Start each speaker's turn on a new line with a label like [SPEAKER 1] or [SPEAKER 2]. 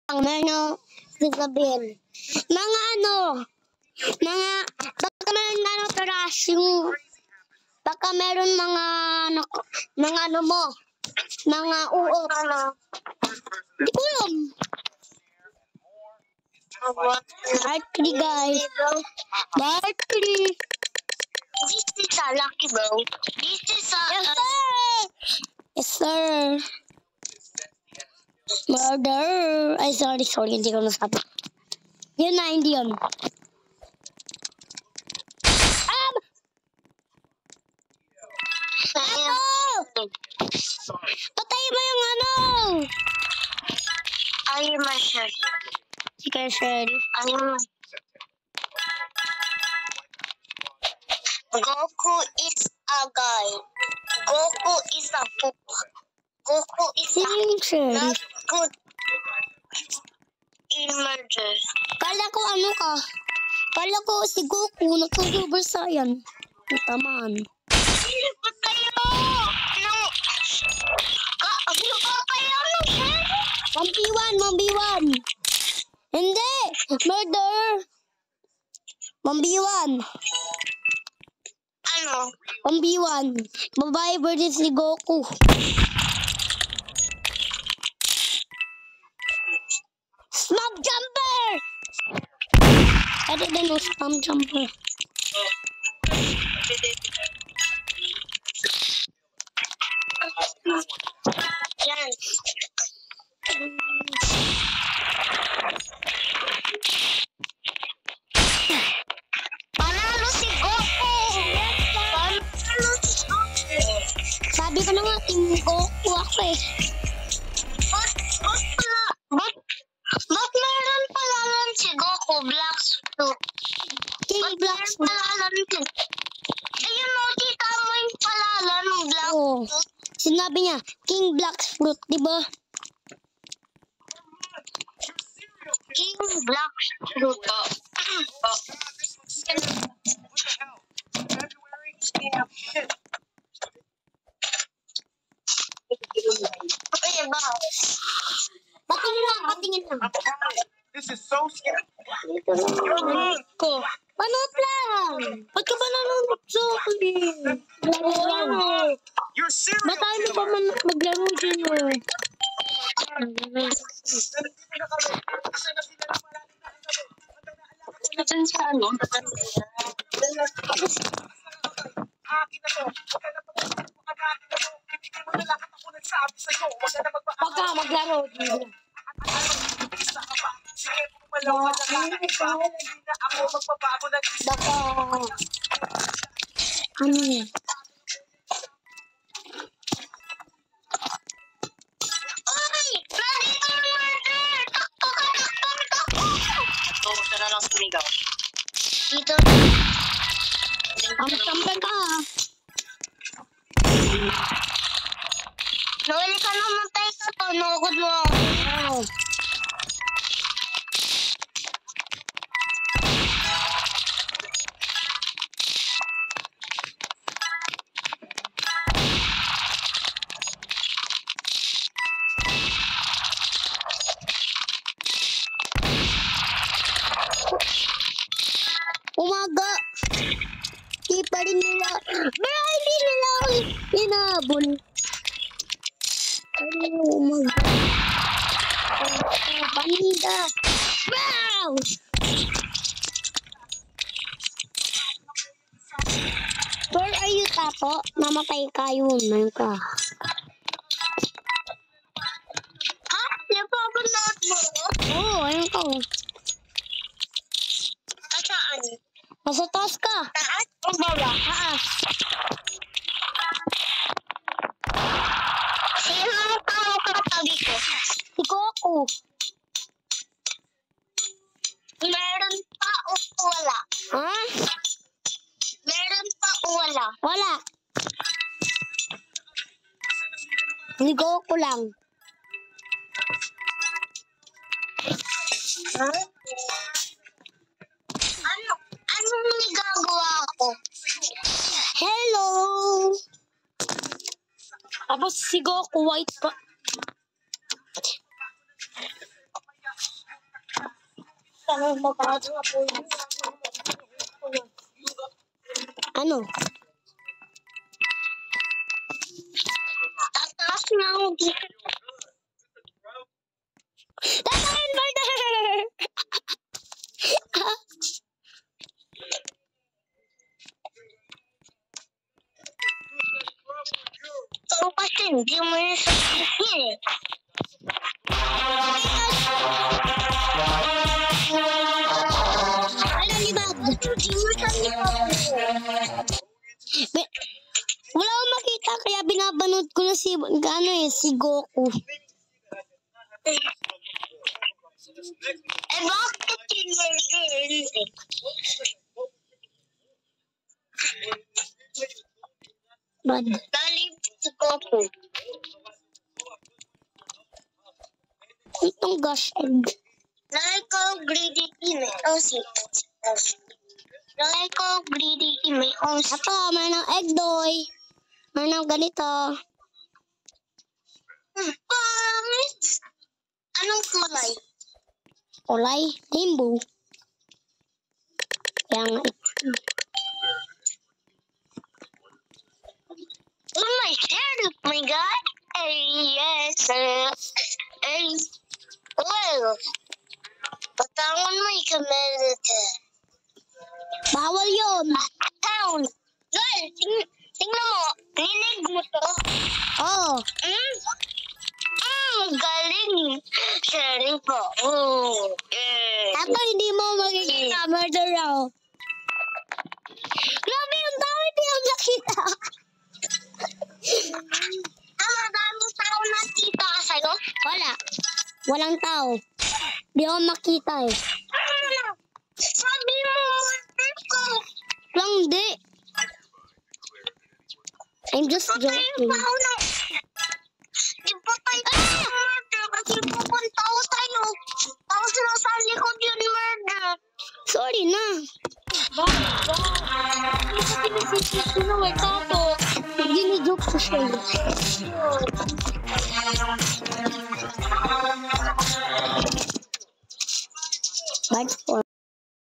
[SPEAKER 1] Ang meron sasabihin. Baka meron trash yung, baka meron mga ano mo, mga uot. Hindi ko alam. Part 3 guys. Part 3.
[SPEAKER 2] This is a lucky bro. This is a...
[SPEAKER 1] Yes sir. Murder. Ay, sorry. Hindi ko nasabi. Yun na, hindi yun. Patay mo yung ano!
[SPEAKER 2] I am a sheriff.
[SPEAKER 1] Sige, sheriff.
[SPEAKER 2] Goku is a guy. Goku is a poop. Goku is
[SPEAKER 1] Sino yung sheriff?
[SPEAKER 2] not good in murder.
[SPEAKER 1] Kala ko ano ka? Kala ko si Goku nag-super saiyan. Tamaan.
[SPEAKER 2] Patay mo!
[SPEAKER 1] Mambiwan! Hindi! Murder! Mambiwan!
[SPEAKER 2] Ano?
[SPEAKER 1] Mambiwan! Babae birthday si Goku. Smoke jumper! Ano din yung smoke jumper?
[SPEAKER 2] Yan. Panalo si Goku! Panalo si Goku!
[SPEAKER 1] Sabi ko na nga, team Goku ako eh.
[SPEAKER 2] Ba't meron pala lang si Goku Black Fruit?
[SPEAKER 1] King Black Fruit.
[SPEAKER 2] Palalan din. Ayun mo, kita mo yung palalan ng Black
[SPEAKER 1] Oo.
[SPEAKER 2] Fruit.
[SPEAKER 1] Sinabi niya, King Black Fruit, diba?
[SPEAKER 2] King Black Fruit. Okay, ba?
[SPEAKER 1] Patingin lang.
[SPEAKER 3] This is so scary.
[SPEAKER 1] Ko. Panood lang. Ba't ka ba nanonood sa akin?
[SPEAKER 3] You're serious.
[SPEAKER 1] Ba't tayo na pa maglaro dyan eh?
[SPEAKER 2] Diyan sa ano?
[SPEAKER 1] Pagka maglaro dyan. Baka... Ano yun?
[SPEAKER 2] Ay! Nandito yung murder! Takbo! Huwag na lang sumigaw. Dito.
[SPEAKER 1] Ang sampan ka ah.
[SPEAKER 2] Nawali ka naman tayo sa to. Nukod mo ako.
[SPEAKER 1] Umaga. Di pa rin nila. Bro, hindi nila ako inabol. Ano umaga? Panida. Bro! Where are you, Tapo? Namatay ka yun. Mayroon ka.
[SPEAKER 2] Ha? Napapanood mo?
[SPEAKER 1] Oo, ayun ka.
[SPEAKER 2] Saan?
[SPEAKER 1] Nasa taas ka.
[SPEAKER 2] Taas o baba?
[SPEAKER 1] Taas.
[SPEAKER 2] Sino ang tao katabi ko?
[SPEAKER 1] Si Goku.
[SPEAKER 2] Meron pa o wala?
[SPEAKER 1] Ha?
[SPEAKER 2] Meron pa o wala?
[SPEAKER 1] Wala. Si Goku lang.
[SPEAKER 2] Ha? Anong nagagawa ko?
[SPEAKER 1] Hello! Tapos si Goku white pa. Ano?
[SPEAKER 2] Tataas na ako dito.
[SPEAKER 1] Tatakin, murder!
[SPEAKER 2] So, kasi hindi mo yung sabihin eh.
[SPEAKER 1] Ano, libag?
[SPEAKER 2] Hindi mo sabihin.
[SPEAKER 1] Wala akong makita, kaya binabanood ko na si Goku.
[SPEAKER 2] Eh, bakit hindi?
[SPEAKER 1] Bad.
[SPEAKER 2] Dali si Goku.
[SPEAKER 1] Itong gosh egg.
[SPEAKER 2] Dahil ko greedy ime. Dahil ko greedy ime.
[SPEAKER 1] Ito, may ng egg doy. May ng ganito.
[SPEAKER 2] Pangit. Anong kulay?
[SPEAKER 1] Kulay, rainbow. Kaya nga,
[SPEAKER 2] Oh my god, oh my god. Yes. Well, patangon mo ikamelite.
[SPEAKER 1] bawal yun.
[SPEAKER 2] Town. Girl, tingnan mo. Ninig mo to.
[SPEAKER 1] Oh,
[SPEAKER 2] Galing. Sharing po. Oh.
[SPEAKER 1] Tato, hindi mo makikita. Murder ako. Grabe yung tao, hindi ako nakita.
[SPEAKER 2] Daming tao nakita ka sa'yo?
[SPEAKER 1] Wala. Walang tao. Hindi ako makita eh.
[SPEAKER 2] Sabi mo, murder ko.
[SPEAKER 1] Lang, hindi. I'm just
[SPEAKER 2] Patay
[SPEAKER 1] joking.
[SPEAKER 2] pa ako ng... Ipatay ka ng murder kasi pupunta ako sa'yo. Tapos nasa likod yun murder.
[SPEAKER 1] Sorry na. Gini-joke ko siya. Bad for